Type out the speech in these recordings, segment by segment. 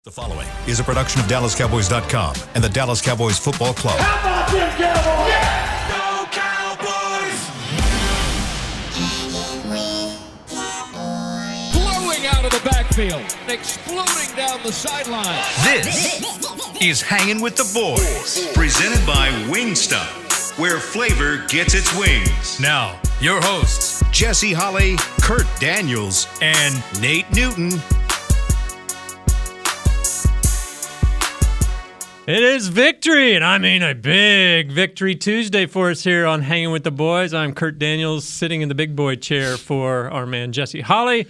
The following is a production of DallasCowboys.com and the Dallas Cowboys Football Club. How about them Cowboys? Yeah! Go Cowboys! Blowing out of the backfield, exploding down the sideline. This is Hangin' with the Boys, presented by Wingstop, where flavor gets its wings. Now, your hosts, Jesse Holley, Kurt Daniels, and Nate Newton. It is victory, and I mean a big victory Tuesday for us here on Hanging with the Boys. I'm Kurt Daniels, sitting in the big boy chair for our man Jesse Holley,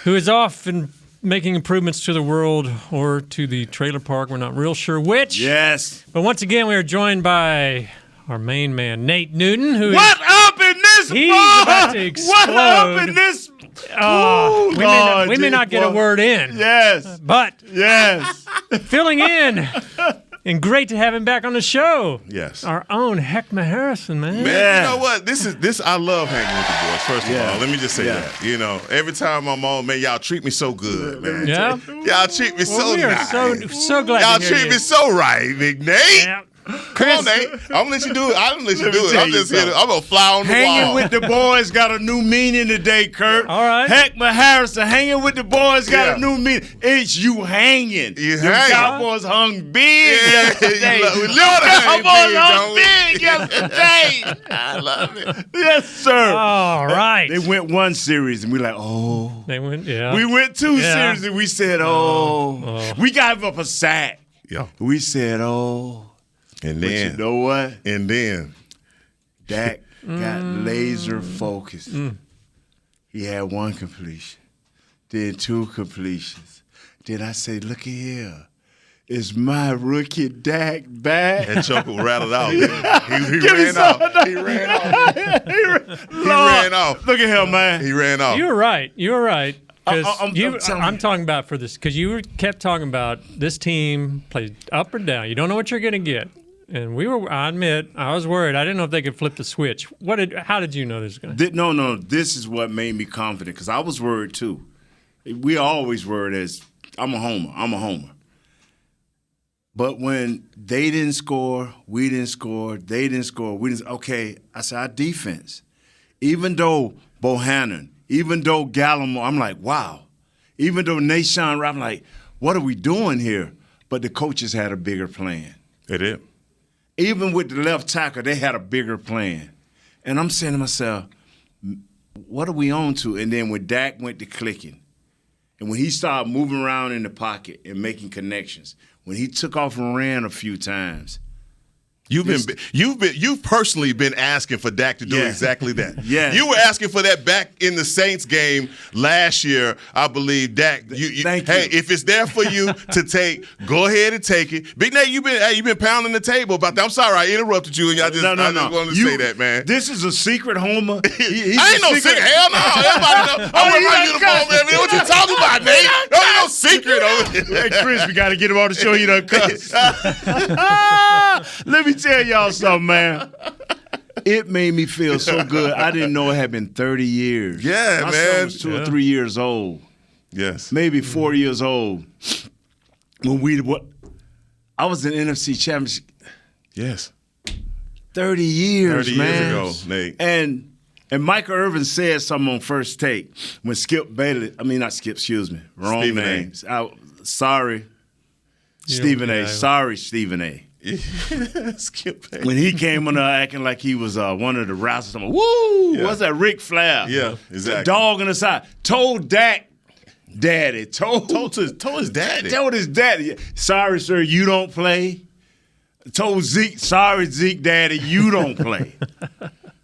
who is off and making improvements to the world or to the trailer park. We're not real sure which. Yes. But once again, we are joined by our main man, Nate Newton, who What up in this he's bar? about to explode. What up in this? Ooh, we may not get a word in. Yes. But Yes. filling in. And great to have him back on the show. Yes. Our own Heckma Harrison, man. Man, Yeah. you know what? This I love hanging with the boys, first of all. Let me just say that. You know, every time I'm on, man, y'all treat me so good, man. Yeah? Y'all treat me so we are nice. so glad Y'all to hear treat you. me so right, Big Nate. Yeah. Come on, Nate. I'm gonna let you do it. I'm gonna let you do it. tell I'm you just here. something. I'm gonna fly on the Hanging wall. with the boys got a new meaning today, Kurt. All right. Heckma Harrison, hanging with the boys got Yeah. a new meaning. It's you hanging. You The hanging. Cowboys hung big Yeah, yesterday. we love The to hang Cowboys big, hung don't we? big yesterday. I love it. Yes, sir. All right. They went one series, and we like, oh. They went, yeah. We went two Yeah. series, and we said, oh. We got up a sack. Yeah. We said, oh. And But you then, know what? and then, Dak got laser focused. He had one completion, then two completions. Then I say, look at here. Is my rookie Dak back? that chuckle rattled out. He Give me ran some. off. He ran off. He ran off. Look at him, man. He ran off. You were right. You were right. 'Cause I'm telling I'm you. talking about for this, because you kept talking about this team plays up or down. You don't know what you're going to get. And I admit, I was worried. I didn't know if they could flip the switch. How did you know this was going to happen? No, this is what made me confident because I was worried too. We always worried as I'm a homer. But when they didn't score, we didn't score, they didn't score, we didn't. Okay, I said our defense. Even though Bohannon, even though Gallimore, I'm like, wow. Even though Nashawn, I'm like, what are we doing here? But the coaches had a bigger plan. They did. Even with the left tackle, they had a bigger plan. And I'm saying to myself, what are we on to? And then when Dak went to clicking, and when he started moving around in the pocket and making connections, when he took off and ran a few times, You've personally been asking for Dak to do Yeah. exactly that. Yes. You were asking for that back in the Saints game last year, I believe. Dak, Thank hey, you. if it's there for you to take, go ahead and take it. Big Nate, you've been pounding the table about that. I'm sorry I interrupted you, and I just wanted to say that, man. This is a secret homer. He's I ain't a no secret. Hell no. Everybody know. I'm wearing my uniform, man. What you talking about, Nate? There ain't no secret over Hey, Chris, we got to get him on the show. He done cuss. Let me tell y'all something, man. It made me feel so good. I didn't know it had been 30 years. Yeah, My man. son was 2 or 3 years old, Yes. maybe 4 years old. I was in NFC Championship Yes. 30 years, 30 man. years ago, Nate. And Michael Irvin said something on First Take when Skip Bayless, not Skip, excuse me, wrong Stephen A. names. Sorry, Stephen A. Sorry, Stephen A. Skip that. When he came on there acting like he was one of the wrestlers, I'm like, woo, Yeah. what's that, Ric Flair? Yeah, exactly. Dog on the side. Told Dak, daddy, told Told his daddy. Told his daddy, sorry, sir, you don't play. Told Zeke, sorry, Zeke, daddy, you don't play.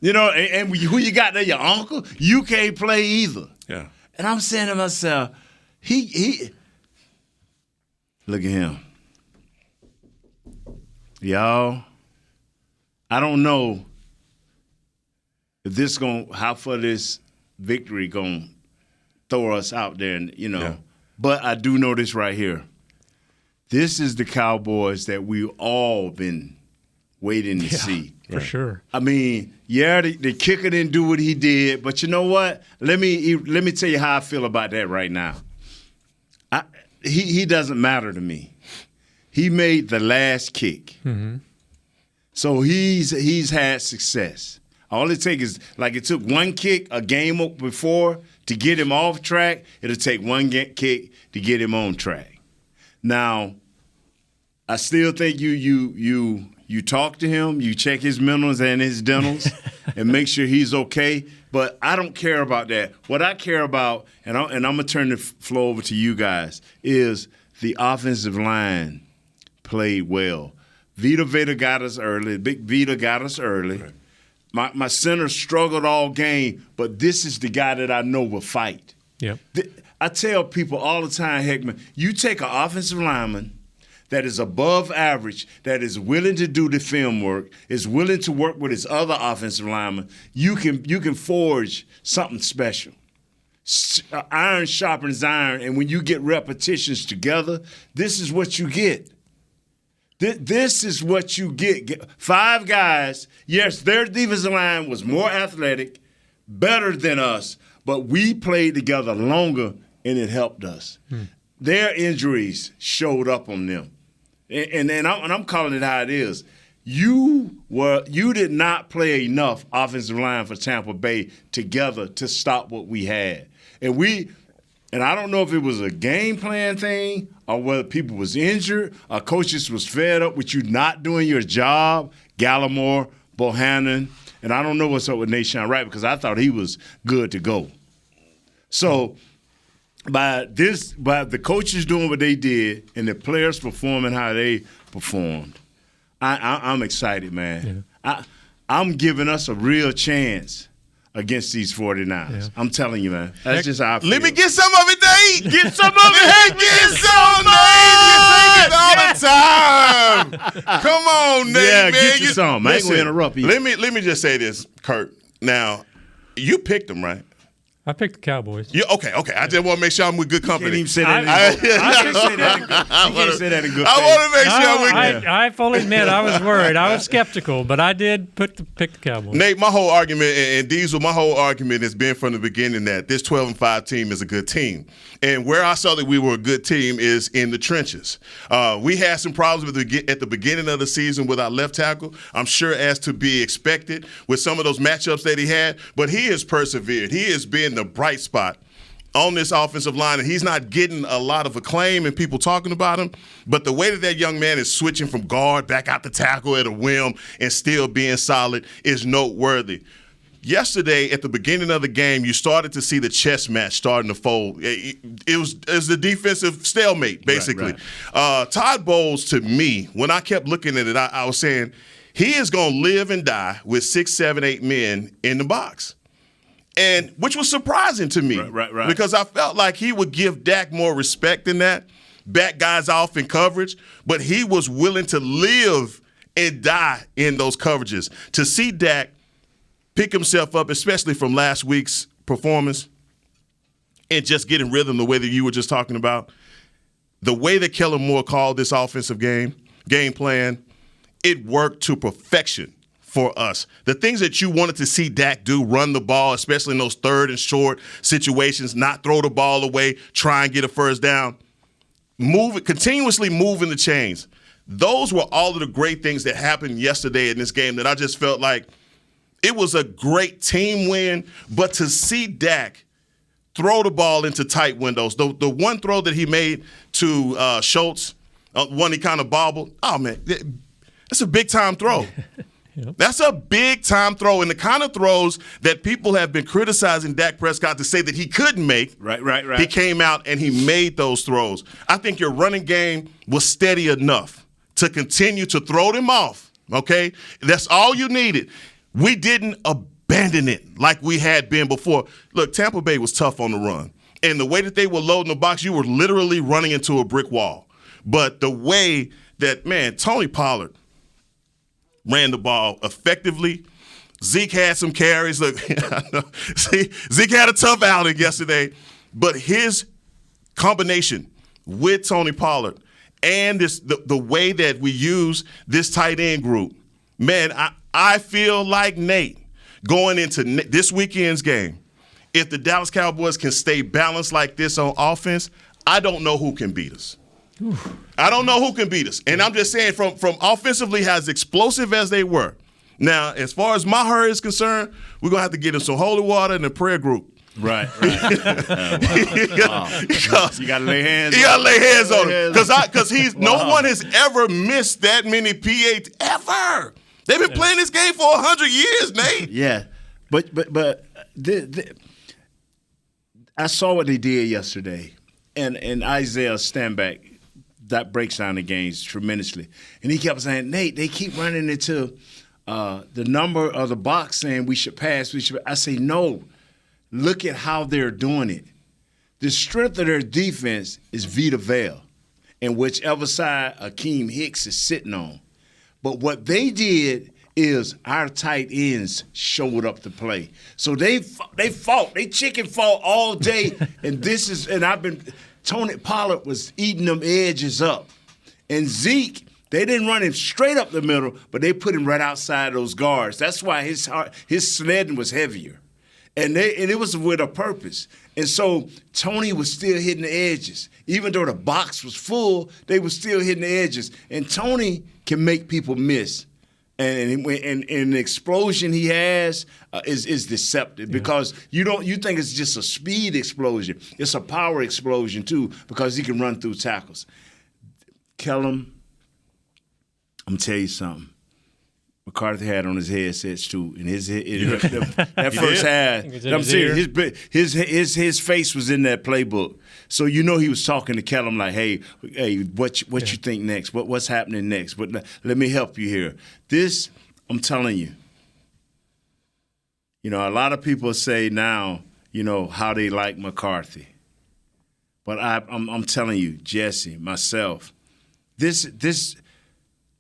And who you got there, your uncle? You can't play either. Yeah. And I'm saying to myself, he look at him. Y'all, I don't know if how far this victory gonna throw us out there, but I do know this right here. This is the Cowboys that we've all been waiting to see. For sure. I mean, yeah, the kicker didn't do what he did, but you know what? Let me tell you how I feel about that right now. he doesn't matter to me. He made the last kick. So he's had success. All it takes is, like it took one kick a game before to get him off track. It'll take one kick to get him on track. Now, I still think you talk to him, you check his mentals and his dentals, and make sure he's okay. But I don't care about that. What I care about, and I'm going to turn the floor over to you guys, is the offensive line played well. Vita Veda got us early. Big Vita got us early. Right. My center struggled all game, but this is the guy that I know will fight. Yep. I tell people all the time, Heckman, you take an offensive lineman that is above average, that is willing to do the film work, is willing to work with his other offensive linemen, you can forge something special. Iron sharpens iron, and when you get repetitions together, this is what you get. This is what you get. 5 guys, yes, their defensive line was more athletic, better than us, but we played together longer, and it helped us. Their injuries showed up on them. And I'm calling it how it is. You did not play enough offensive line for Tampa Bay together to stop what we had. And I don't know if it was a game plan thing or whether people was injured or coaches was fed up with you not doing your job, Gallimore, Bohannon, and I don't know what's up with Nashawn Wright because I thought he was good to go. So by the coaches doing what they did and the players performing how they performed, I'm excited, man. Yeah. I'm giving us a real chance against these 49ers. Yeah. I'm telling you, man. That's just how I feel. Let me get some of it, Nate. Get some of it. Get some, Nate. You take it all the time. Come on, Nate, man. Get you some. I ain't going to interrupt you. Let me just say this, Kurt. Now, you picked them, right? I picked the Cowboys. Okay. I just want to make sure I'm with good company. You can't even say that in good faith. I want to make sure I'm with good. I fully admit I was worried. I was skeptical, but I did pick the Cowboys. Nate, my whole argument, and Diesel, my whole argument has been from the beginning that this 12-5 team is a good team. And where I saw that we were a good team is in the trenches. We had some problems at the beginning of the season with our left tackle. I'm sure as to be expected with some of those matchups that he had, but he has persevered. He has been the bright spot on this offensive line, and he's not getting a lot of acclaim and people talking about him, but the way that young man is switching from guard back out to tackle at a whim and still being solid is noteworthy. Yesterday, at the beginning of the game, you started to see the chess match starting to fold. It was the defensive stalemate, basically. Right. Todd Bowles, to me, when I kept looking at it, I was saying he is going to live and die with 6, 7, 8 men in the box. And which was surprising to me. Right. Because I felt like he would give Dak more respect than that, back guys off in coverage, but he was willing to live and die in those coverages. To see Dak pick himself up, especially from last week's performance, and just getting rhythm the way that you were just talking about, the way that Kellen Moore called this offensive game plan, it worked to perfection for us. The things that you wanted to see Dak do, run the ball, especially in those third and short situations, not throw the ball away, try and get a first down, continuously moving the chains. Those were all of the great things that happened yesterday in this game that I just felt like it was a great team win, but to see Dak throw the ball into tight windows, the one throw that he made to Schultz, one he kind of bobbled, oh, man, that's a big-time throw. Yep. That's a big-time throw, and the kind of throws that people have been criticizing Dak Prescott to say that he couldn't make. Right. He came out and he made those throws. I think your running game was steady enough to continue to throw them off, okay? That's all you needed. We didn't abandon it like we had been before. Look, Tampa Bay was tough on the run, and the way that they were loading the box, you were literally running into a brick wall. But the way that, man, Tony Pollard ran the ball effectively. Zeke had some carries. Look, Zeke had a tough outing yesterday, but his combination with Tony Pollard and the way that we use this tight end group, man, I feel like Nate going into this weekend's game, if the Dallas Cowboys can stay balanced like this on offense, I don't know who can beat us. I don't know who can beat us. And I'm just saying from offensively, as explosive as they were. Now, as far as Maher is concerned, we're going to have to get him some holy water and a prayer group. Right. You got to lay hands. You got to lay hands on him because no one has ever missed that many PATs ever. They've been playing this game for 100 years, Nate. Yeah, but I saw what they did yesterday, and Isaiah Stanback that breaks down the games tremendously, and he kept saying, Nate, they keep running into the number of the box saying we should pass. I say no. Look at how they're doing it. The strength of their defense is Vita Vea, and whichever side Akeem Hicks is sitting on. But what they did is our tight ends showed up to play. So they fought. They chicken fought all day, Tony Pollard was eating them edges up. And Zeke, they didn't run him straight up the middle, but they put him right outside those guards. That's why his sledding was heavier. And it was with a purpose. And so Tony was still hitting the edges. Even though the box was full, they were still hitting the edges. And Tony can make people miss. And the explosion he has is deceptive because you think it's just a speed explosion. It's a power explosion too because he can run through tackles. Kellum, I'm gonna tell you something. McCarthy had on his headsets too, and that first half. I'm serious. His face was in that playbook, so he was talking to Kellum like, "Hey, what you think next? What's happening next? But let me help you here." This, I'm telling you. A lot of people say now, how they like McCarthy, but I'm telling you, Jesse, myself, this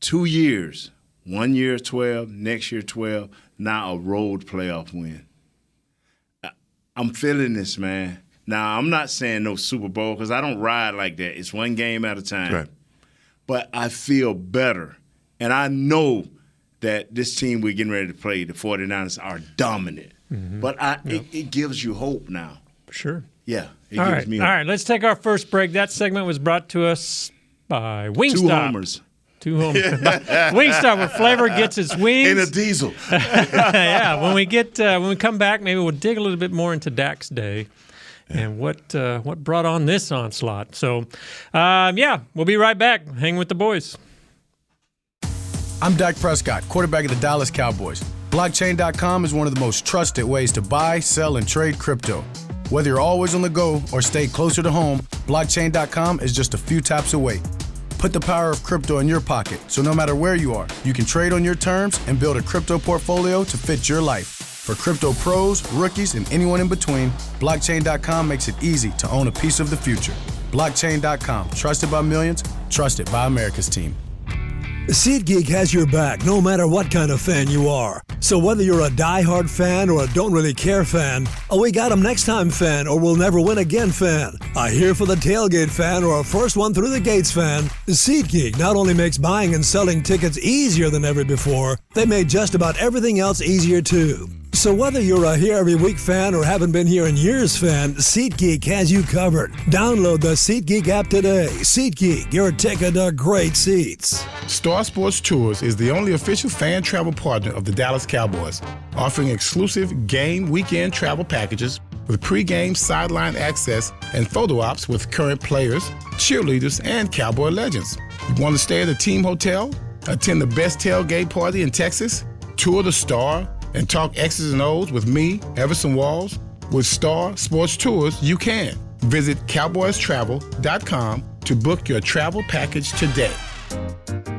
2 years. 1 year 12, next year 12, now a road playoff win. I'm feeling this, man. Now, I'm not saying no Super Bowl because I don't ride like that. It's one game at a time. Right. But I feel better. And I know that this team we're getting ready to play, the 49ers, are dominant. Mm-hmm. But it gives you hope now. For sure. Yeah. All right, let's take our first break. That segment was brought to us by Wingstop. 2 homers. 2 homers. Wingstop, where flavor gets its wings. In a diesel. Yeah, when we come back, maybe we'll dig a little bit more into Dak's day and what brought on this onslaught. So, we'll be right back. Hang with the boys. I'm Dak Prescott, quarterback of the Dallas Cowboys. Blockchain.com is one of the most trusted ways to buy, sell, and trade crypto. Whether you're always on the go or stay closer to home, Blockchain.com is just a few taps away. Put the power of crypto in your pocket, so no matter where you are, you can trade on your terms and build a crypto portfolio to fit your life. For crypto pros, rookies, and anyone in between, Blockchain.com makes it easy to own a piece of the future. Blockchain.com, trusted by millions, trusted by America's team. SeatGeek has your back no matter what kind of fan you are. So whether you're a diehard fan or a don't really care fan, a we got 'em next time fan or we'll never win again fan, a here for the tailgate fan or a first one through the gates fan, SeatGeek not only makes buying and selling tickets easier than ever before, they made just about everything else easier too. So whether you're a here every week fan or haven't been here in years fan, SeatGeek has you covered. Download the SeatGeek app today. SeatGeek, your ticket to great seats. Star Sports Tours is the only official fan travel partner of the Dallas Cowboys, offering exclusive game weekend travel packages with pre-game sideline access and photo ops with current players, cheerleaders, and Cowboy legends. You want to stay at a team hotel, attend the best tailgate party in Texas, tour the Star, and talk X's and O's with me, Everson Walls? With Star Sports Tours, you can. Visit cowboystravel.com to book your travel package today.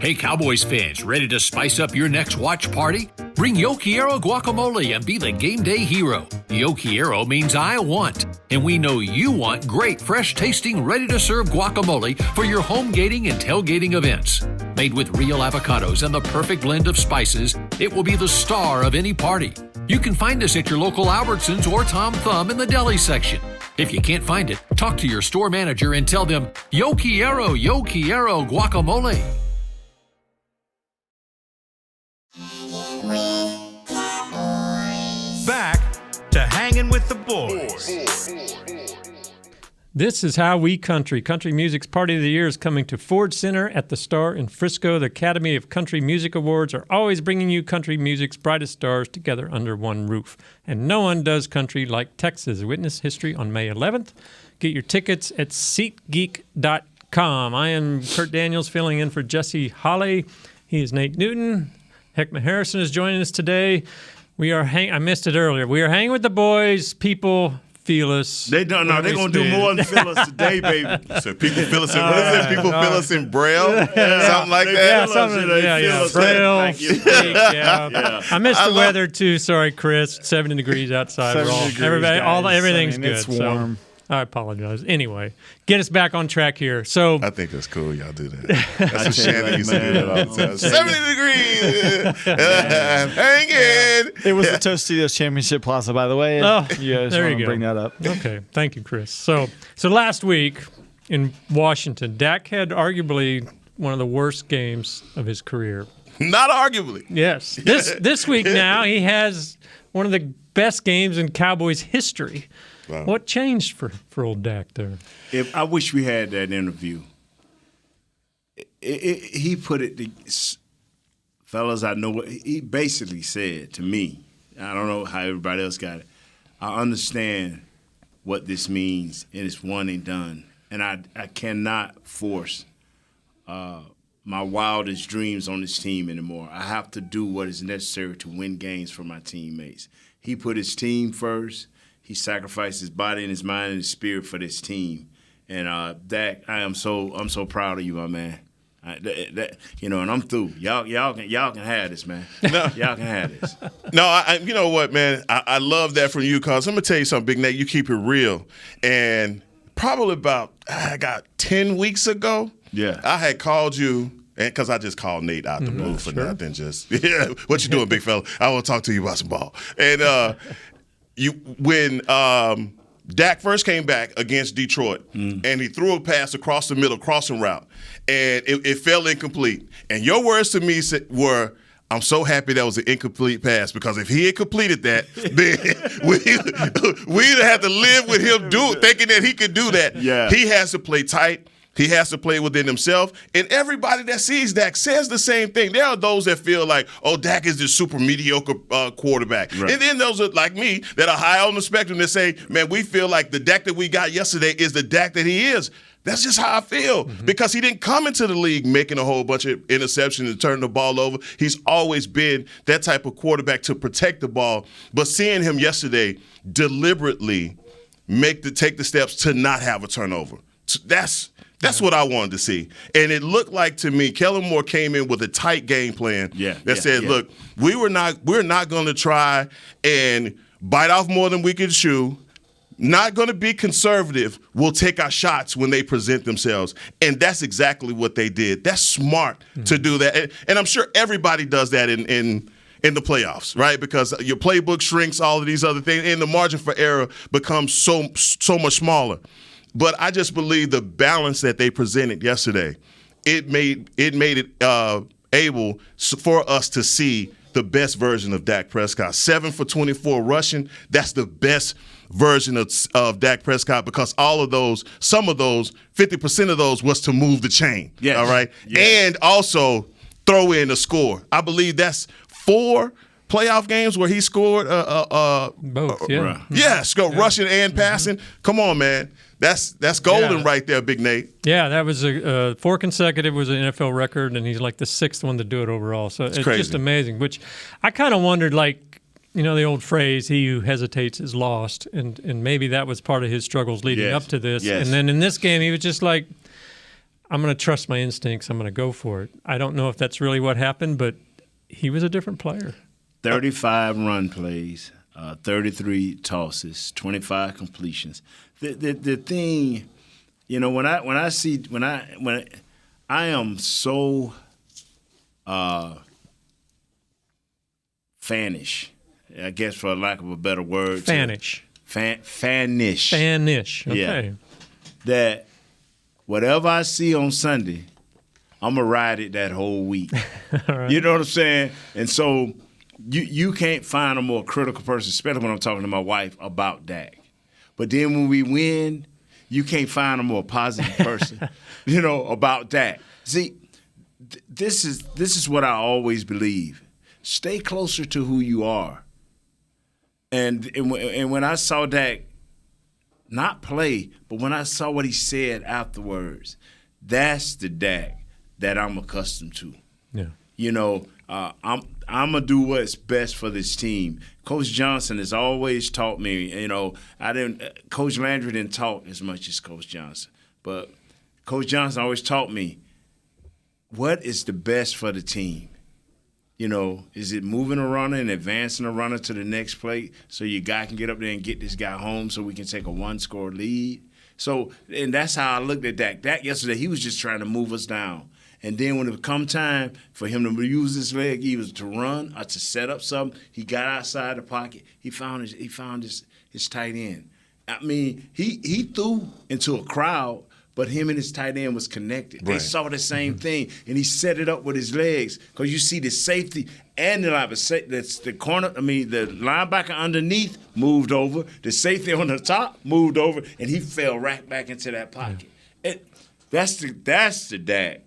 Hey Cowboys fans, ready to spice up your next watch party? Bring Yo Quiero guacamole and be the game day hero. Yo Quiero means I want, and we know you want great, fresh-tasting, ready-to-serve guacamole for your home gating and tailgating events. Made with real avocados and the perfect blend of spices, it will be the star of any party. You can find us at your local Albertsons or Tom Thumb in the deli section. If you can't find it, talk to your store manager and tell them, Yo Quiero guacamole. Back to Hanging with the Boys. This is How We Country. Country Music's Party of the Year is coming to Ford Center at the Star in Frisco. The Academy of Country Music Awards are always bringing you country music's brightest stars together under one roof. And no one does country like Texas. Witness history on May 11th. Get your tickets at SeatGeek.com. I am Kurt Daniels filling in for Jesse Holley. He is Nate Newton. Heckma Harrison is joining us today. I missed it earlier. We are hanging with the boys. People feel us. They're going to do more than feel us today, baby. So people feel us in, what is it? People feel us in Braille? Something like that? Yeah, something. Braille. Yeah. I missed the weather, too. Sorry, Chris. 70 degrees outside. 70 degrees, everything's good. It's warm. So, I apologize. Anyway, get us back on track here. So I think that's cool. Y'all do that. That's what Shannon used to do that all the time. 70 degrees. Hangin. It was the Tostitos Championship Plaza, by the way. Oh, yeah, there you go. Bring that up. Okay, thank you, Chris. So last week in Washington, Dak had arguably one of the worst games of his career. Not arguably. Yes. This week now he has one of the best games in Cowboys history. Wow. What changed for old Dak there? I wish we had that interview. He put it, fellas, I know what he basically said to me. I don't know how everybody else got it. I understand what this means, and it's one and done. And I cannot force my wildest dreams on this team anymore. I have to do what is necessary to win games for my teammates. He put his team first. He sacrificed his body and his mind and his spirit for this team. And Dak, I'm so proud of you, my man. And I'm through. Y'all can have this, man. No. Y'all can have this. No, you know what, man? I love that from you, because I'm going to tell you something, Big Nate. You keep it real. And probably about, 10 weeks ago, I had called you. Because I just called Nate out the blue for nothing. Just, what you doing, big fella? I want to talk to you about some ball. And when Dak first came back against Detroit, and he threw a pass across the middle, crossing route, and it fell incomplete. And your words to me were, I'm so happy that was an incomplete pass, because if he had completed that, then we'd have to live with him thinking that he could do that. Yeah. He has to play tight. He has to play within himself. And everybody that sees Dak says the same thing. There are those that feel like, oh, Dak is this super mediocre quarterback. Right. And then those are like me that are high on the spectrum that say, man, we feel like the Dak that we got yesterday is the Dak that he is. That's just how I feel, because he didn't come into the league making a whole bunch of interceptions and turning the ball over. He's always been that type of quarterback to protect the ball. But seeing him yesterday deliberately take the steps to not have a turnover, that's what I wanted to see. And it looked like to me, Kellen Moore came in with a tight game plan that said, look, we're not going to try and bite off more than we can chew. Not going to be conservative. We'll take our shots when they present themselves. And that's exactly what they did. That's smart to do that. And I'm sure everybody does that in the playoffs, right? Because your playbook shrinks, all of these other things, and the margin for error becomes so much smaller. But I just believe the balance that they presented yesterday, it made it able for us to see the best version of Dak Prescott. 7 for 24 rushing, that's the best version of Dak Prescott, because some of those, 50% of those was to move the chain, all right? Yes. And also throw in a score. I believe that's 4 playoff games where he scored both, rushing and passing. Come on, man. That's golden right there, Big Nate. Yeah, that was 4 consecutive was an NFL record, and he's like the 6th one to do it overall. So it's just amazing, which I kind of wondered, like, the old phrase, he who hesitates is lost, and maybe that was part of his struggles leading up to this. Yes. And then in this game, he was just like, I'm going to trust my instincts. I'm going to go for it. I don't know if that's really what happened, but he was a different player. 35 run plays, 33 tosses, 25 completions. The thing, when I am so fannish, I guess, for lack of a better word. Fannish. Fannish. Okay. Yeah. That whatever I see on Sunday, I'm going to ride it that whole week. Right. You know what I'm saying? And so you can't find a more critical person, especially when I'm talking to my wife about Dak. But then when we win, you can't find a more positive person, about that. See, this is what I always believe. Stay closer to who you are. And when I saw Dak not play, but when I saw what he said afterwards, that's the Dak that I'm accustomed to. Yeah. I'm gonna do what's best for this team. Coach Johnson has always taught me. Coach Landry didn't talk as much as Coach Johnson, but Coach Johnson always taught me what is the best for the team. Is it moving a runner and advancing a runner to the next play so your guy can get up there and get this guy home so we can take a one-score lead? So, and that's how I looked at Dak. Dak yesterday, he was just trying to move us down. And then when it come time for him to use his leg, either to run or to set up something, he got outside the pocket. He found his tight end. I mean, he threw into a crowd, but him and his tight end was connected. Right. They saw the same thing, and he set it up with his legs. Because you see the safety and the linebacker underneath moved over, the safety on the top moved over, and he fell right back into that pocket. Yeah. That's the Dak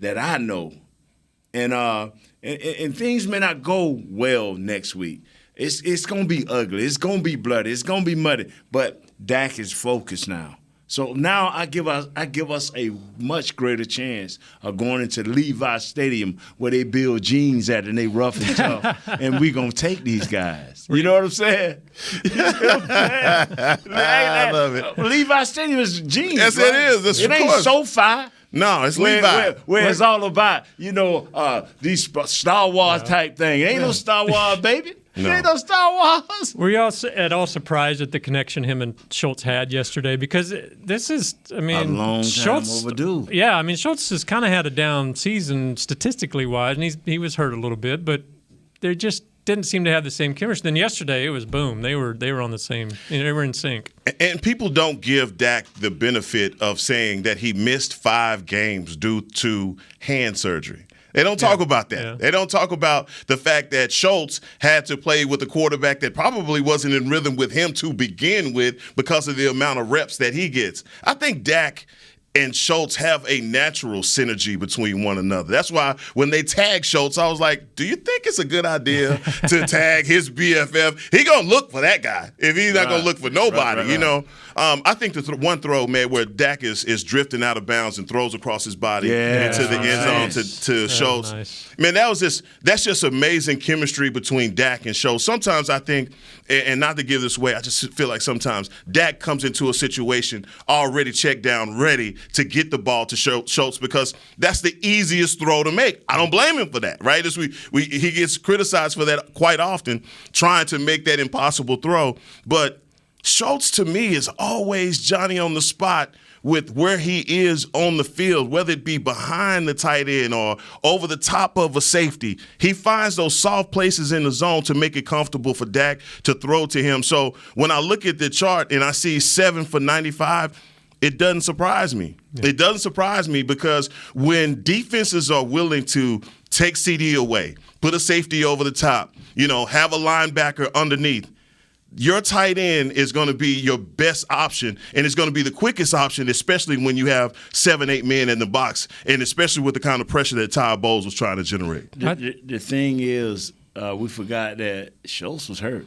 that I know. And things may not go well next week. It's going to be ugly. It's going to be bloody. It's going to be muddy. But Dak is focused now. So now I give us a much greater chance of going into Levi Stadium where they build jeans at and they rough and tough, and we're going to take these guys. You know what I'm saying? I love it. Levi Stadium is jeans. Yes, right? It is. It ain't SoFi. No, it's Levi. Where it's all about, these Star Wars type thing. It ain't no Star Wars, baby. No. It ain't no Star Wars. Were you at all surprised at the connection him and Schultz had yesterday? Because this is, a long time overdue. Yeah, Schultz has kind of had a down season statistically wise, and he was hurt a little bit, but they just didn't seem to have the same chemistry. Then yesterday it was boom. They were on the same. They were in sync. And people don't give Dak the benefit of saying that he missed 5 games due to hand surgery. They don't talk about that. Yeah. They don't talk about the fact that Schultz had to play with a quarterback that probably wasn't in rhythm with him to begin with because of the amount of reps that he gets. I think Dak and Schultz have a natural synergy between one another. That's why when they tag Schultz, I was like, do you think it's a good idea to tag his BFF? He going to look for that guy if he's not going to look for nobody, right. I think the one throw, man, where Dak is drifting out of bounds and throws across his body into the end zone to Schultz. Nice. Man, that's just amazing chemistry between Dak and Schultz. Sometimes I think, and not to give this away, I just feel like sometimes Dak comes into a situation already checked down, ready to get the ball to Schultz because that's the easiest throw to make. I don't blame him for that, right? He gets criticized for that quite often, trying to make that impossible throw. But Schultz, to me, is always Johnny on the spot with where he is on the field, whether it be behind the tight end or over the top of a safety. He finds those soft places in the zone to make it comfortable for Dak to throw to him. So when I look at the chart and I see 7 for 95, it doesn't surprise me. Yeah. It doesn't surprise me because when defenses are willing to take CD away, put a safety over the top, have a linebacker underneath, your tight end is going to be your best option, and it's going to be the quickest option, especially when you have 7-8 men in the box, and especially with the kind of pressure that Ty Bowles was trying to generate. The thing is, we forgot that Schultz was hurt.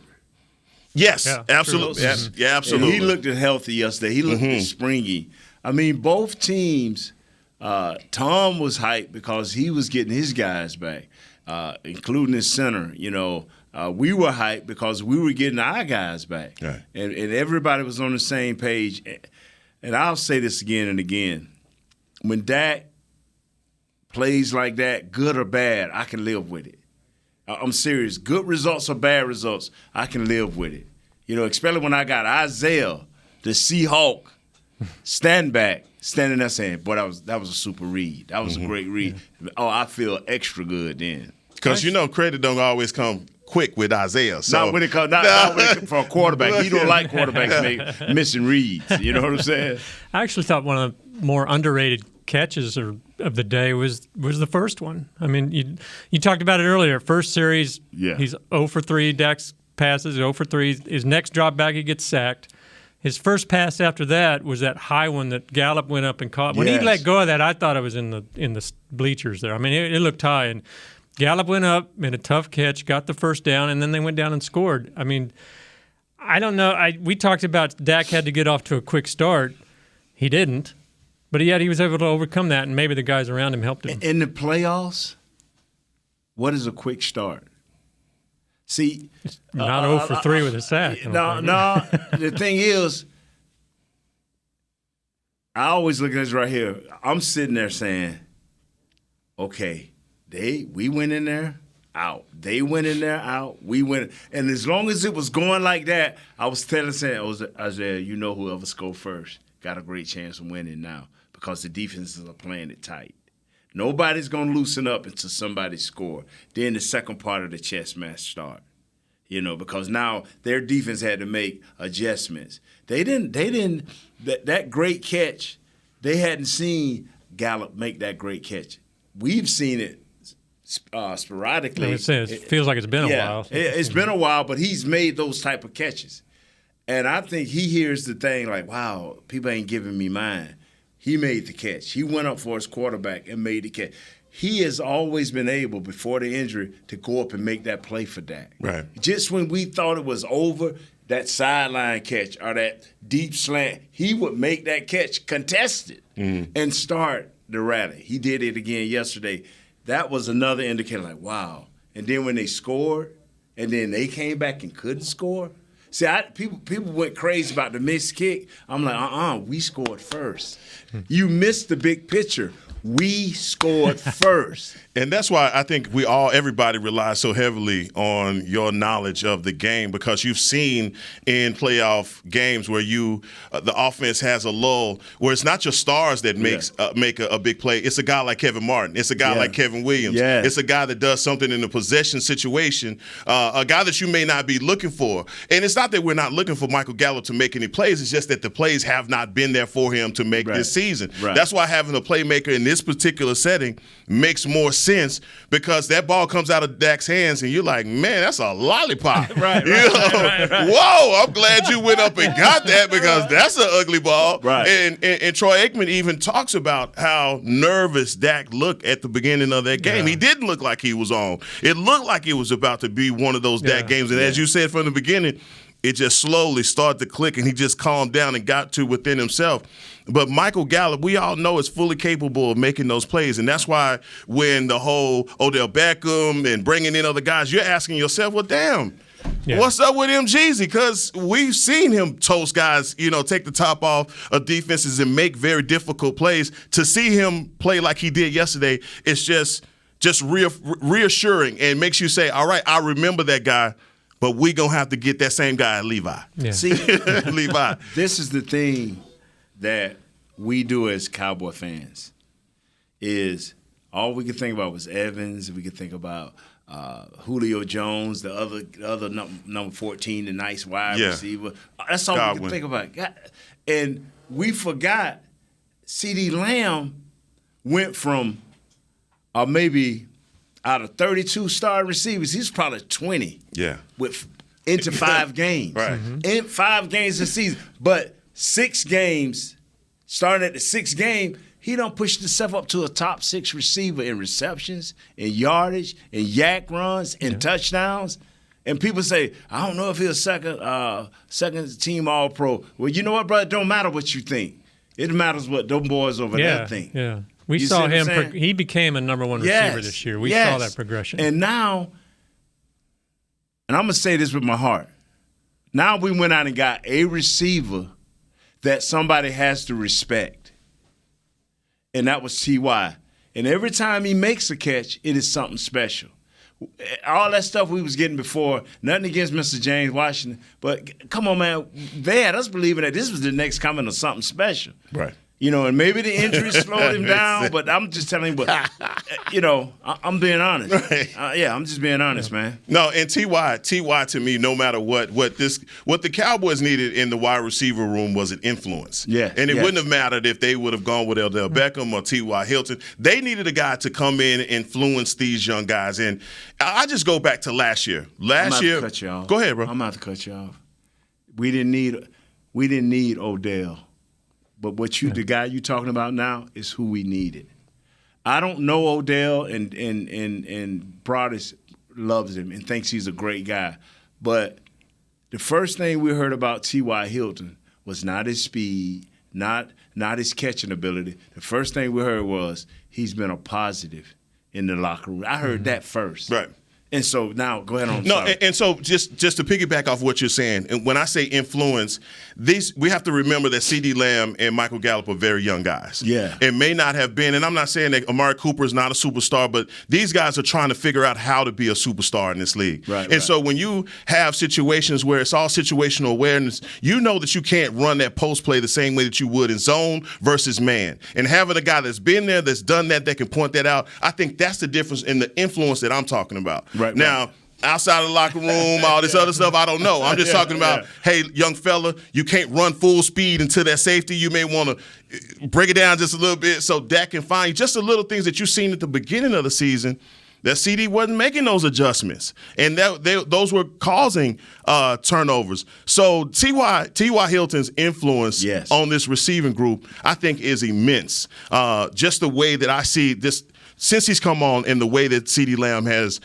Yes, absolutely. Yeah, absolutely. And he looked healthy yesterday. He looked springy. Both teams, Tom was hyped because he was getting his guys back, including his center, we were hyped because we were getting our guys back. Right. And everybody was on the same page. And I'll say this again and again. When Dak plays like that, good or bad, I can live with it. I'm serious. Good results or bad results, I can live with it. Especially when I got Isaiah, the Seahawk, standing there saying, boy, that was a super read. That was a great read. Yeah. Oh, I feel extra good then. Because credit don't always come quick with Isaiah. So. Not when it comes for a quarterback. He don't like quarterbacks missing reads. You know what I'm saying? I actually thought one of the more underrated catches of the day was the first one. You talked about it earlier. First series, he's 0 for 3. Dak's passes 0 for 3. His next drop back, he gets sacked. His first pass after that was that high one that Gallup went up and caught. When he let go of that, I thought it was in the bleachers there. I mean, it looked high, and Gallup went up, made a tough catch, got the first down, and then they went down and scored. I mean, I don't know. We talked about Dak had to get off to a quick start. He didn't, but yet he was able to overcome that, and maybe the guys around him helped him. In the playoffs, what is a quick start? See, not 0 for 3 with a sack. No. The thing is, I always look at this right here. I'm sitting there saying, okay, we went in there, out. They went in there, out. We went. And as long as it was going like that, I was saying, Isaiah, you know whoever scored first got a great chance of winning now because the defenses are playing it tight. Nobody's going to loosen up until somebody score. Then the second part of the chess match start, because now their defense had to make adjustments. They didn't that great catch, they hadn't seen Gallup make that great catch. We've seen it sporadically. It feels like it's been a while. It's been a while, but he's made those type of catches. And I think he hears the thing like, wow, people ain't giving me mine. He made the catch. He went up for his quarterback and made the catch. He has always been able, before the injury, to go up and make that play for Dak. Right. Just when we thought it was over, that sideline catch or that deep slant, he would make that catch contested and start the rally. He did it again yesterday. That was another indicator like, wow. And then when they scored, and then they came back and couldn't score. See, people went crazy about the missed kick. I'm like, we scored first. You missed the big picture. We scored first. And that's why I think everybody relies so heavily on your knowledge of the game, because you've seen in playoff games where the offense has a lull, where it's not your stars that make a big play. It's a guy like Kevin Martin. It's a guy like Kevin Williams. Yeah. It's a guy that does something in a possession situation, a guy that you may not be looking for. And it's not that we're not looking for Michael Gallup to make any plays. It's just that the plays have not been there for him to make this season. Right. That's why having a playmaker in this particular setting makes more sense, because that ball comes out of Dak's hands and you're like, man, that's a lollipop. Right. Whoa, I'm glad you went up and got that, because that's an ugly ball. Right. And Troy Aikman even talks about how nervous Dak looked at the beginning of that game. He didn't look like he was on. It looked like it was about to be one of those Dak games. And as you said from the beginning, it just slowly started to click, and he just calmed down and got to within himself. But Michael Gallup, we all know, is fully capable of making those plays. And that's why when the whole Odell Beckham and bringing in other guys, you're asking yourself, well, damn, what's up with MGZ? Because we've seen him toast guys, take the top off of defenses and make very difficult plays. To see him play like he did yesterday, it's just reassuring and makes you say, all right, I remember that guy. But we going to have to get that same guy at Levi. Yeah. See, Levi. This is the thing that we do as Cowboy fans, is all we could think about was Evans. We could think about Julio Jones, the other number 14, the nice wide receiver. That's all we could think about. And we forgot CeeDee Lamb went from maybe – out of 32 star receivers, he's probably 20. Yeah. Into 5 games. Right. In 5 games a season. But 6 games, starting at the 6th game, he done pushed himself up to a top 6 receiver in receptions, in yardage, in yak runs, in touchdowns. And people say, I don't know if he's second team All-Pro. Well, you know what, brother? It don't matter what you think. It matters what them boys over there think. Yeah. We saw him. He became a number 1 receiver this year. We saw that progression. And now, and I'm going to say this with my heart, now we went out and got a receiver that somebody has to respect. And that was T.Y. And every time he makes a catch, it is something special. All that stuff we was getting before, nothing against Mr. James Washington, but come on, man, they had us believing that this was the next coming of something special. Right. And maybe the injury slowed him down, but I'm just telling you, I'm being honest. Right. I'm just being honest, man. No, and T.Y. to me, no matter what the Cowboys needed in the wide receiver room was an influence. Yeah. And it wouldn't have mattered if they would have gone with Odell Beckham or T.Y. Hilton. They needed a guy to come in and influence these young guys. And I just go back to last year. I'm about to cut you off. Go ahead, bro. I'm about to cut you off. We didn't need we didn't need Odell. But the guy you're talking about now is who we needed. I don't know Odell, and Broadus loves him and thinks he's a great guy. But the first thing we heard about T.Y. Hilton was not his speed, not his catching ability. The first thing we heard was he's been a positive in the locker room. I heard that first. Right. And so now, go ahead on. No, and so just to piggyback off what you're saying, and when I say influence, we have to remember that CeeDee Lamb and Michael Gallup are very young guys. Yeah. It may not have been, and I'm not saying that Amari Cooper is not a superstar, but these guys are trying to figure out how to be a superstar in this league. Right. So when you have situations where it's all situational awareness, you know that you can't run that post play the same way that you would in zone versus man. And having a guy that's been there, that's done that can point that out, I think that's the difference in the influence that I'm talking about. Right. Now, outside of the locker room, all this other stuff, I don't know. I'm just talking about, hey, young fella, you can't run full speed into that safety. You may want to break it down just a little bit so Dak can find you. Just the little things that you've seen at the beginning of the season that CD wasn't making those adjustments. And those were causing turnovers. So T.Y. Hilton's influence on this receiving group, I think, is immense. Just the way that I see this – since he's come on and the way that CeeDee Lamb has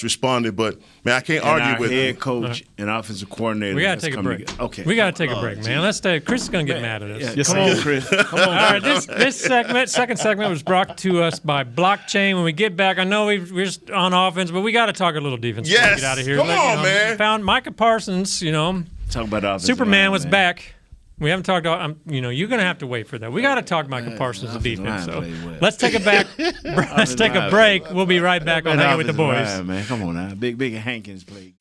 responded, but man, I can't argue with head coach and offensive coordinator. We got to take a break. Okay, we got to take a break, man. Chris is going to get mad at us. Yeah, come on, Chris. Come on. All right, this second segment was brought to us by Blockchain. When we get back, I know we're just on offense, but we got to talk a little defense. Yes, get out of here. Come on, man. Found Micah Parsons. Talk about offense. Superman was back. We haven't talked about, you're going to have to wait for that. We got to talk Micah Parsons' defense. So let's take it back. Let's take a break. We'll be right back on Hanging with the Boys. Line, man. Come on now. Big Hankins played.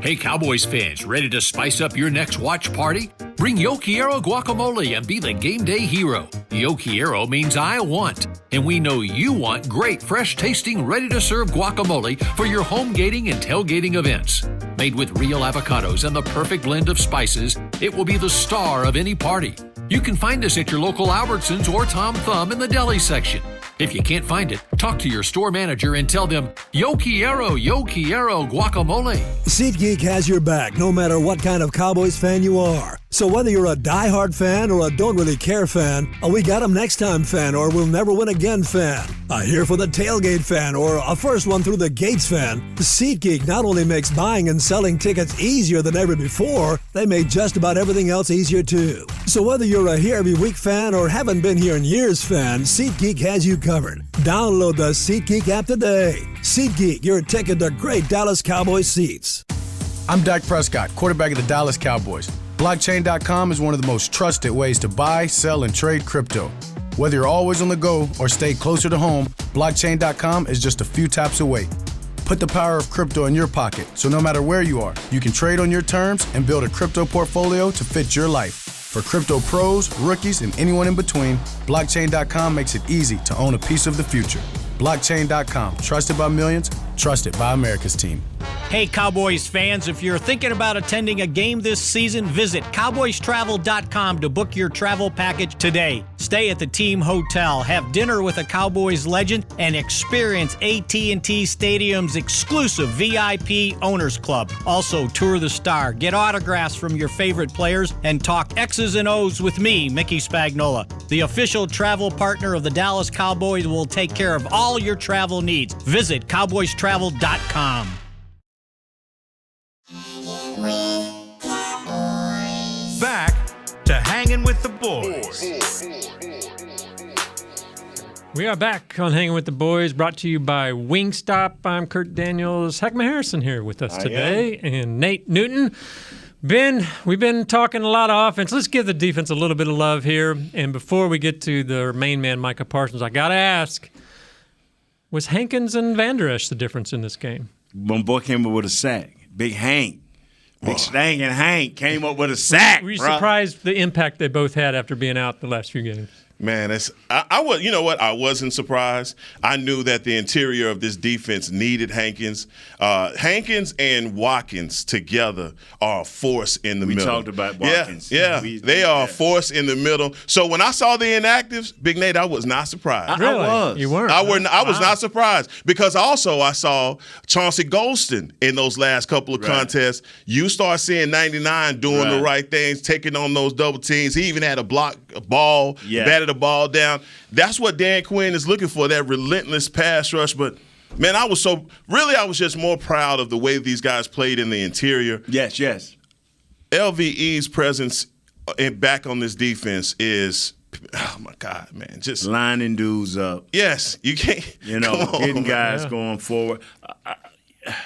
Hey, Cowboys fans, ready to spice up your next watch party? Bring Yo Quiero guacamole and be the game day hero. Yo Quiero means I want, and we know you want great, fresh-tasting, ready-to-serve guacamole for your home gating and tailgating events. Made with real avocados and the perfect blend of spices, it will be the star of any party. You can find us at your local Albertsons or Tom Thumb in the deli section. If you can't find it, talk to your store manager and tell them, Yo Quiero guacamole. SeatGeek has your back no matter what kind of Cowboys fan you are. So whether you're a diehard fan or a don't really care fan, a we got 'em next time fan or we'll never win again fan, a here for the tailgate fan or a first one through the gates fan, SeatGeek not only makes buying and selling tickets easier than ever before, they make just about everything else easier too. So whether you're a here every week fan or haven't been here in years fan, SeatGeek has you covered. Download the SeatGeek app today. SeatGeek, your ticket to great Dallas Cowboys seats. I'm Dak Prescott, quarterback of the Dallas Cowboys. Blockchain.com is one of the most trusted ways to buy, sell, and trade crypto. Whether you're always on the go or stay closer to home, Blockchain.com is just a few taps away. Put the power of crypto in your pocket, so no matter where you are, you can trade on your terms and build a crypto portfolio to fit your life. For crypto pros, rookies, and anyone in between, Blockchain.com makes it easy to own a piece of the future. Blockchain.com, trusted by millions, trusted by America's team. Hey, Cowboys fans, if you're thinking about attending a game this season, visit cowboystravel.com to book your travel package today. Stay at the team hotel, have dinner with a Cowboys legend, and experience AT&T Stadium's exclusive VIP Owners Club. Also, tour the Star, get autographs from your favorite players, and talk X's and O's with me, Mickey Spagnola. The official travel partner of the Dallas Cowboys will take care of all your travel needs. Visit cowboystravel.com. Back to Hanging with the Boys. We are back on Hanging with the Boys, brought to you by Wingstop. I'm Kurt Daniels. Heckma Harrison here with us today, and Nate Newton. We've been talking a lot of offense. Let's give the defense a little bit of love here. And before we get to the main man, Micah Parsons, I got to ask, was Hankins and Van Der Esch the difference in this game? One boy came up with a sack. Big Hank. Big Stankin' Hank came up with a sack. Were you bro. surprised the impact they both had after being out the last few games? Man, I was. You know what? I wasn't surprised. I knew that the interior of this defense needed Hankins. Hankins and Watkins together are a force in the middle. We talked about Watkins. Yeah, they are a force in the middle. So when I saw the inactives, Big Nate, I was not surprised. Really? I was. You weren't? I was not surprised because also I saw Chauncey Golston in those last couple of contests. You start seeing 99 doing the right things, taking on those double teams. He even had a ball, batted the ball down. That's what Dan Quinn is looking for, that relentless pass rush. But, man, I was just more proud of the way these guys played in the interior. Yes. LVE's presence back on this defense is – oh, my God, man. Just lining dudes up. Yes. You can't – getting guys going forward.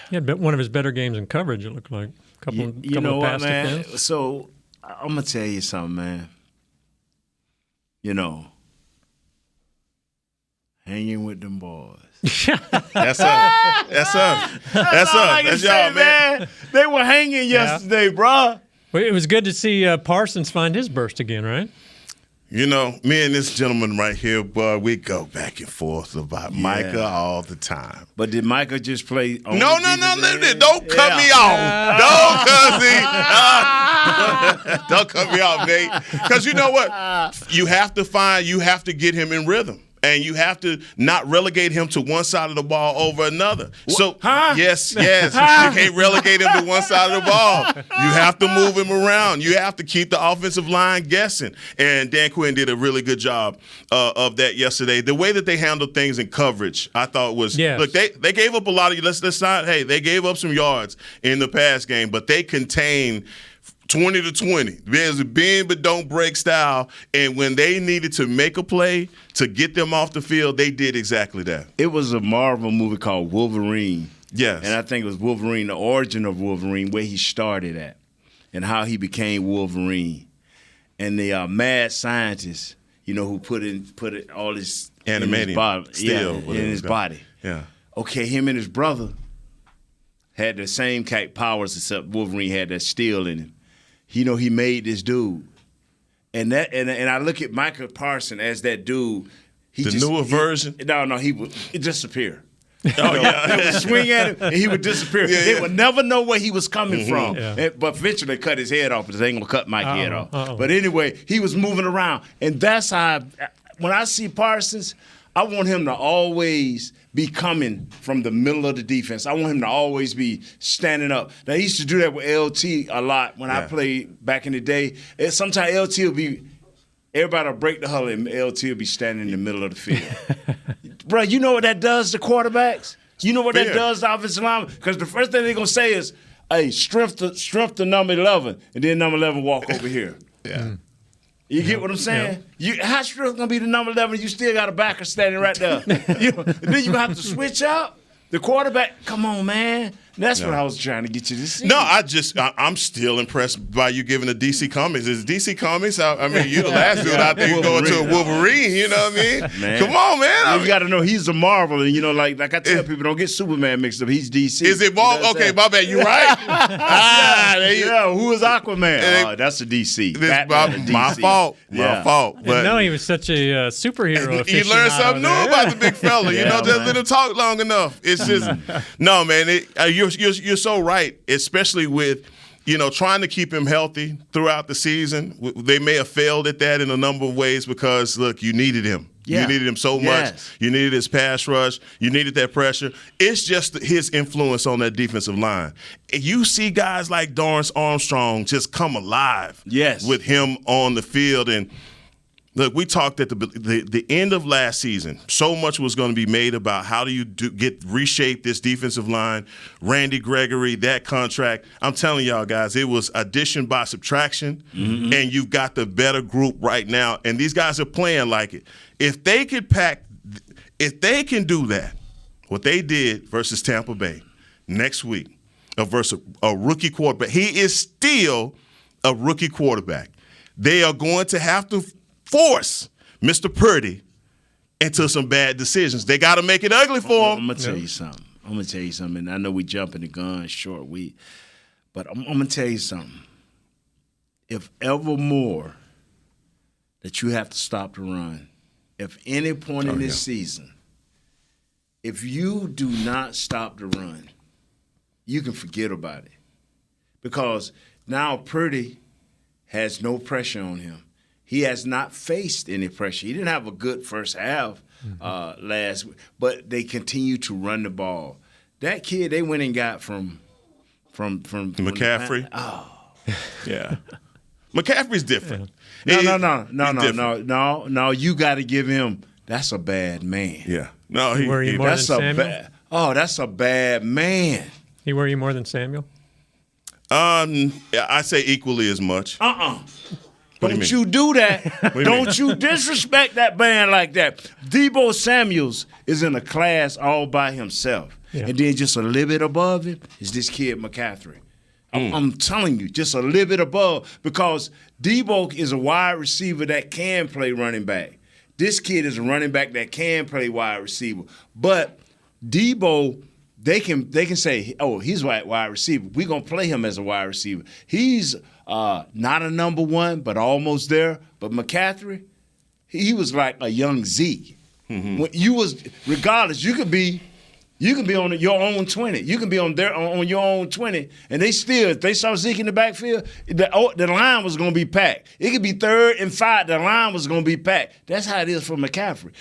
He had one of his better games in coverage, it looked like. Couple of pass man? defense. So, I'm going to tell you something, man. Hanging with them boys. That's us. That's us. That's us. That's y'all, man. They were hanging yesterday, bruh. Well, it was good to see Parsons find his burst again, right? Me and this gentleman right here, boy, we go back and forth about Micah all the time. But did Micah just play? No. Don't cut me off. Don't cut me. Don't cut me off, Nate. Because you know what? You have to get him in rhythm. And you have to not relegate him to one side of the ball over another. Yes. You can't relegate him to one side of the ball. You have to move him around. You have to keep the offensive line guessing. And Dan Quinn did a really good job of that yesterday. The way that they handled things in coverage, I thought was look. They gave up a lot of. They gave up some yards in the pass game, but they contained 20 to 20. There's a bend but don't break style. And when they needed to make a play to get them off the field, they did exactly that. It was a Marvel movie called Wolverine. Yes. And I think it was Wolverine, the origin of Wolverine, where he started at and how he became Wolverine. And the mad scientist, who put all this animating in his body. Yeah. Okay, him and his brother had the same powers except Wolverine had that steel in him. He made this dude, and I look at Micah Parsons as that dude. Newer version. He would disappear. Oh yeah, they would swing at him and he would disappear. They would never know where he was coming from. Yeah. But eventually, they cut his head off because they ain't gonna cut Mike's head off. Uh-oh. But anyway, he was moving around, and that's how. When I see Parsons, I want him to always be coming from the middle of the defense. I want him to always be standing up. Now, he used to do that with LT a lot when I played back in the day. Sometimes LT will be – everybody will break the huddle, and LT will be standing in the middle of the field. Bro, you know what that does to quarterbacks? You know what that does to offensive linemen? Because the first thing they're going to say is, hey, strength to number 11, and then number 11 walk over here. Yeah. You get what I'm saying? How strength gonna be the number 11? You still got a backer standing right there. Then you gonna have to switch out the quarterback. Come on, man. That's what I was trying to get you to see. No, I'm still impressed by you giving the DC Comics. Is DC Comics? I mean, you the last dude out there going to a Wolverine. You know what I mean? Man. Come on, man. You got to know he's a Marvel, and like I tell people, don't get Superman mixed up. He's DC. Is it Marvel? Okay, my bad. You right. Who is Aquaman? That's a DC. My fault. My fault. But no, he was such a superhero. You learn something new about the big fella. Just let him talk long enough. It's just no, man. You're so right, especially with trying to keep him healthy throughout the season. They may have failed at that in a number of ways because look, you needed him. Yeah. You needed him so much. You needed his pass rush. You needed that pressure. It's just his influence on that defensive line. You see guys like Dorrance Armstrong just come alive. With him on the field. And look, we talked at the end of last season. So much was going to be made about how do you reshape this defensive line. Randy Gregory, that contract. I'm telling y'all guys, it was addition by subtraction, and you've got the better group right now. And these guys are playing like it. If they can do that, what they did versus Tampa Bay next week, versus a rookie quarterback, he is still a rookie quarterback. They are going to have to force Mr. Purdy into some bad decisions. They got to make it ugly for him. I'm going to tell you something. And I know we jumping the gun short week, but I'm going to tell you something. If Evermore that you have to stop the run. If any point in this season, if you do not stop the run, you can forget about it. Because now Purdy has no pressure on him. He has not faced any pressure. He didn't have a good first half last week, but they continue to run the ball. That kid they went and got from McCaffrey. Yeah. McCaffrey's different. No. You got to give him. That's a bad man. Yeah. No, He worry you more than Samuel? That's a bad man. He worry you more than Samuel? I say equally as much. Don't you do that. Don't you disrespect that man like that. Deebo Samuels is in a class all by himself. Yeah. And then just a little bit above him is this kid McCaffrey. I'm telling you, just a little bit above, because Deebo is a wide receiver that can play running back. This kid is a running back that can play wide receiver. But Deebo, they can say, oh, he's a wide receiver. We're going to play him as a wide receiver. He's not a number one, but almost there. But McCaffrey, he was like a young Zeke. Mm-hmm. Regardless, you could be on your own 20. You can be on your own 20, and they saw Zeke in the backfield, the line was going to be packed. It could be 3rd and 5. The line was going to be packed. That's how it is for McCaffrey.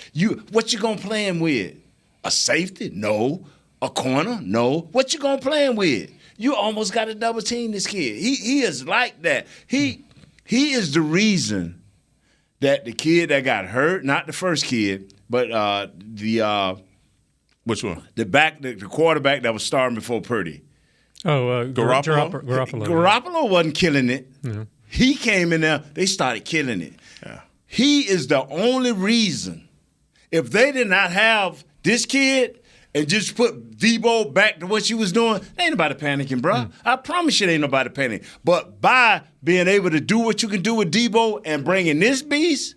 What you going to play him with? A safety? No. A corner? No. What you going to play him with? You almost got to double team this kid. He is like that. He is the reason that the kid that got hurt, not the first kid, but which one? The quarterback that was starting before Purdy. Garoppolo. Garoppolo wasn't killing it. Mm-hmm. He came in there, they started killing it. Yeah. He is the only reason. If they did not have this kid and just put Deebo back to what she was doing, ain't nobody panicking, bro. Mm. I promise you ain't nobody panicking. But by being able to do what you can do with Deebo and bringing this beast,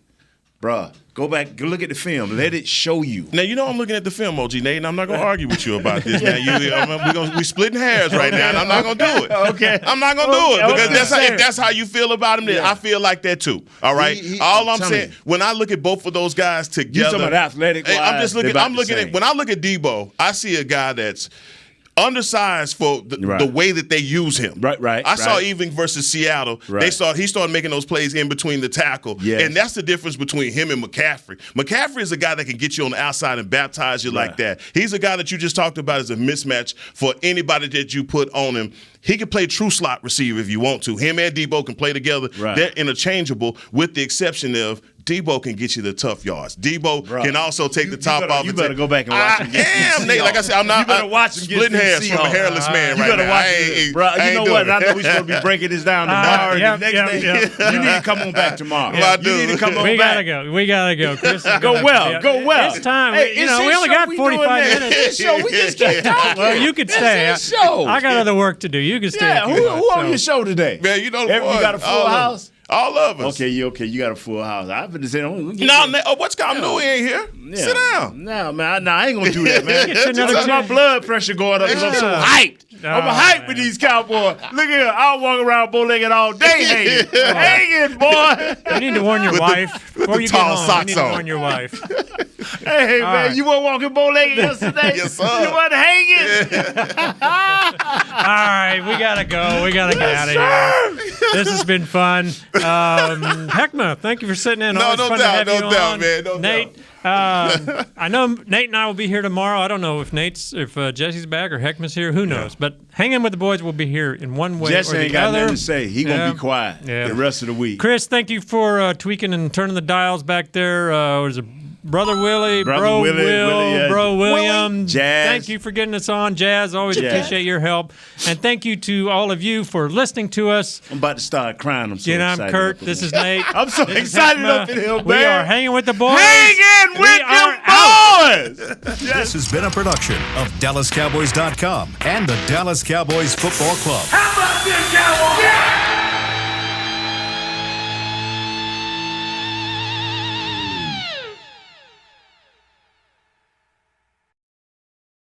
bro, go back, go look at the film. Let it show you. Now, I'm looking at the film, OG Nate, and I'm not going to argue with you about this. Now, we're splitting hairs right now, and I'm not going to do it. Okay. I'm not going to do it, because if that's how you feel about him, then I feel like that too. All right? All I'm saying, when I look at both of those guys together. You're talking about athletic-wise. I'm looking at, when I look at Deebo, I see a guy that's undersized for the way that they use him. Right. I saw even versus Seattle, he started making those plays in between the tackle. Yes. And that's the difference between him and McCaffrey. McCaffrey is a guy that can get you on the outside and baptize you like that. He's a guy that you just talked about as a mismatch for anybody that you put on him. He can play true slot receiver if you want to. Him and Deebo can play together. Right. They're interchangeable, with the exception of Deebo can get you the tough yards. Deebo can also take the top off. You better go back and watch him. Nate. Like I said, I'm not. You better watch him splitting hairs from a hairless man right now. Watch him, bro. You know what? I know we're supposed to be breaking this down tomorrow. You need to come on back tomorrow. You need to come on back. We gotta go. Chris, go well. It's time. We only got 45 minutes. It's his show. We just keep talking. Well, you could stay. It's his show. I got other work to do. You can stay. Yeah. Who on your show today? Man, you got a full house. All of us. Okay. You got a full house. I've been saying, what's going on? Ain't here. Yeah. Sit down. No, man. I ain't gonna do that, man. My blood pressure going up because I'm so hyped. I'm hyped with these Cowboys. Look here, I'll walk around bow-legged all day hanging, boy. You need to warn your wife before you get home. You need to warn your wife. Hey, man, you weren't walking bow-legged yesterday? Yes, sir. You weren't hanging? All right, we gotta go. We gotta get out of here. This has been fun. Heckma, thank you for sitting in. No doubt, man. No Nate, I know Nate and I will be here tomorrow. I don't know if Jesse's back or Heckma's here. Who knows? But Hanging with the Boys will be here in one way Jesse or the ain't got other. nothing to say. He gonna be quiet the rest of the week. Chris, thank you for tweaking and turning the dials back there. Was it Brother Willie, Bro William, Jazz. Thank you for getting us on, Jazz. Always appreciate your help. And thank you to all of you for listening to us. I'm about to start crying. I'm so excited. I'm Kurt. This is Nate. I'm so excited up in here, man. We are hanging with the boys. Hanging with the boys. This has been a production of DallasCowboys.com and the Dallas Cowboys Football Club. How about this, Cowboys?